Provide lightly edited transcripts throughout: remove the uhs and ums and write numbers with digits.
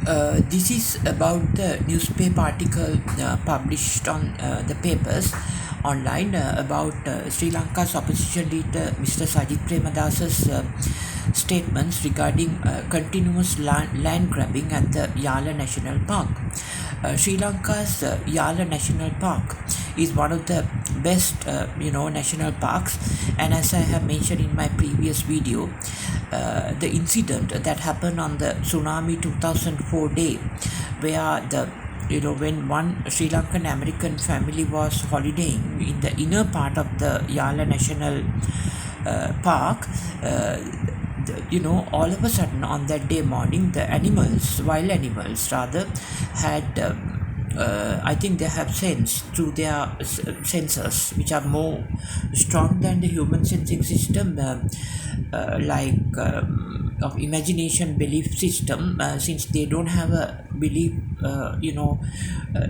This is about the newspaper article published on the papers online about Sri Lanka's opposition leader Mr. Sajith Premadasa's statements regarding continuous land grabbing at the Yala National Park. Sri Lanka's Yala National Park is one of the best national parks, and as I have mentioned in my previous video, the incident that happened on the tsunami 2004 day, where when one Sri Lankan American family was holidaying in the inner part of the Yala National Park, all of a sudden on that day morning, the wild animals rather, had I think they have sense through their sensors, which are more strong than the human sensing system, of imagination belief system, since they don't have a belief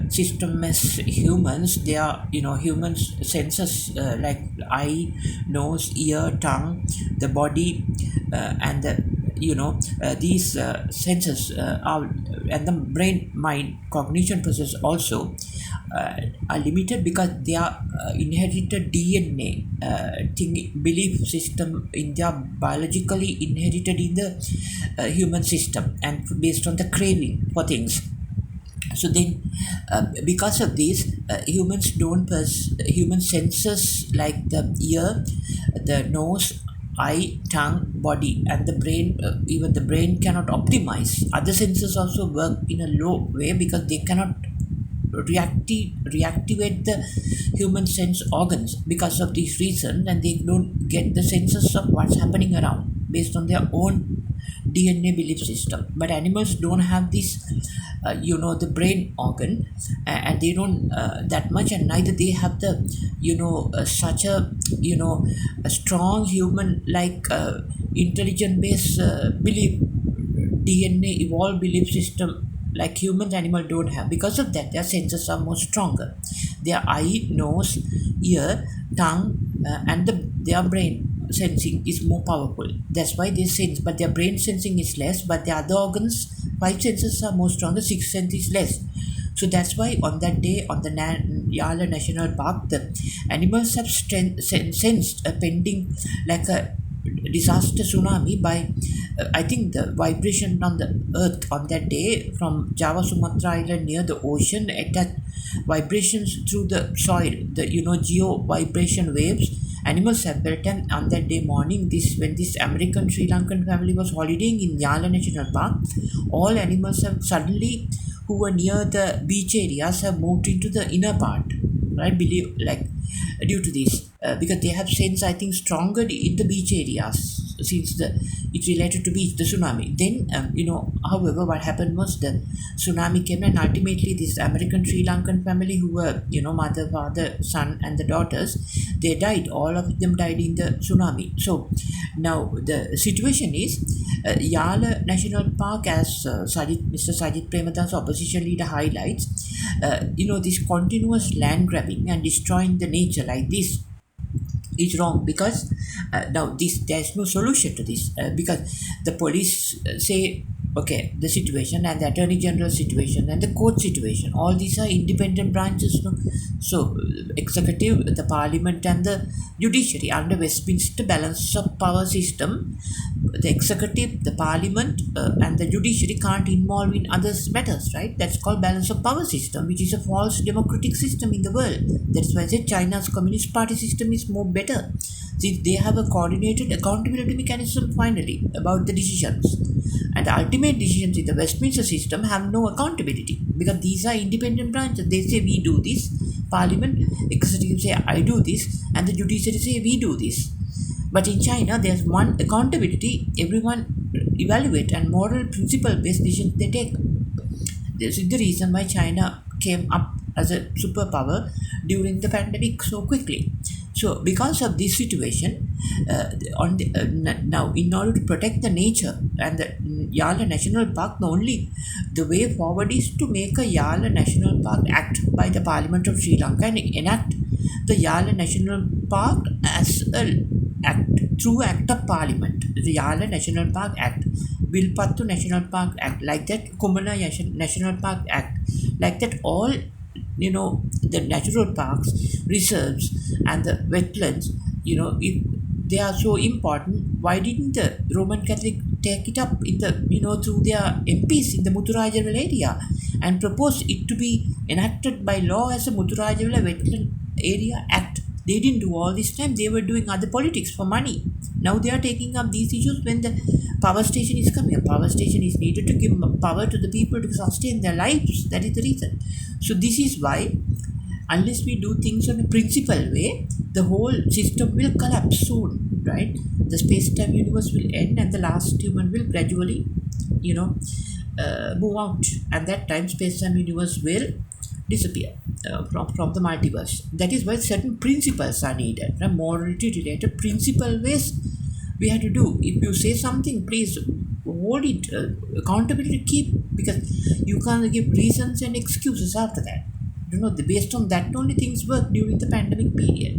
system as humans. They are humans senses, like eye, nose, ear, tongue, the body, and these senses are, and the brain mind cognition process also are limited because they are inherited DNA belief system in their biologically inherited in the human system, and based on the craving for things. So then, because of this, human senses like the ear, the nose, eye, tongue, body, and the brain, even the brain cannot optimize. Other senses also work in a low way because they cannot reactivate the human sense organs because of this reason, and they don't get the senses of what's happening around based on their own DNA belief system. But animals don't have this, the brain organ, and they don't that much, and neither they have the, such a strong human like intelligent based belief DNA evolved belief system like humans. Animal don't have. Because of that, their senses are more stronger. Their eye, nose, ear, tongue, and their brain sensing is more powerful. That's why they sense, but their brain sensing is less. But the other organs, five senses are more stronger, sixth sense is less. So that's why on that day, on the Yala National Park, the animals have sensed a pending like a disaster tsunami by I think the vibration on the earth on that day from Java Sumatra Island near the ocean, at that vibrations through the soil, the geo vibration waves, animals have felt. And on that day morning, when this American Sri Lankan family was holidaying in Yala National Park, all animals have suddenly, who were near the beach areas, have moved into the inner part. I believe, like, due to this, because they have sense, I think, stronger in the beach areas, since it's related to beach, the tsunami. Then, however, what happened was the tsunami came, and ultimately this American Sri Lankan family, who were, mother, father, son, and the daughters, they died. All of them died in the tsunami. So now the situation is, Yala National Park, as Mr. Sajith Premadasa, opposition leader, highlights, this continuous land grabbing and destroying the nature like this is wrong, because now there's no solution to this, because the police say, okay, the situation, and the attorney general situation, and the court situation, all these are independent branches, no? So executive, the parliament, and the judiciary under Westminster balance of power system, the executive, the parliament, and the judiciary can't involve in others matters, right? That's called balance of power system, which is a false democratic system in the world. That's why I said China's communist party system is more better, since they have a coordinated accountability mechanism finally about the decisions, and the ultimate decisions in the Westminster system have no accountability, because these are independent branches. They say we do this, parliament, executive say I do this, and the judiciary say we do this. But in China, there's one accountability, everyone evaluate, and moral principle based decisions they take. This is the reason why China came up as a superpower during the pandemic so quickly. So because of this situation, now in order to protect the nature and the Yala National Park, the way forward is to make a Yala National Park Act by the Parliament of Sri Lanka, and enact the Yala National Park as a act through Act of Parliament, the Yala National Park Act. Vilpattu National Park Act, like that Kumala National Park Act, like that all, the natural parks, reserves, and the wetlands, if they are so important, why didn't the Roman Catholic take it up in the, through their MPs in the Muthurajavala area and propose it to be enacted by law as a Muthurajavala Wetland Area Act? They didn't do all this time. They were doing other politics for money. Now they are taking up these issues when the power station is coming. A power station is needed to give power to the people to sustain their lives. That is the reason. So this is why, unless we do things on a principle way, the whole system will collapse soon, right? The space-time universe will end, and the last human will gradually, move out. And that time, space-time universe will disappear from the multiverse. That is why certain principles are needed, right? Morality-related principle ways we have to do. If you say something, please hold it, accountability keep, because you can't give reasons and excuses after that. Based on that only things work during the pandemic period.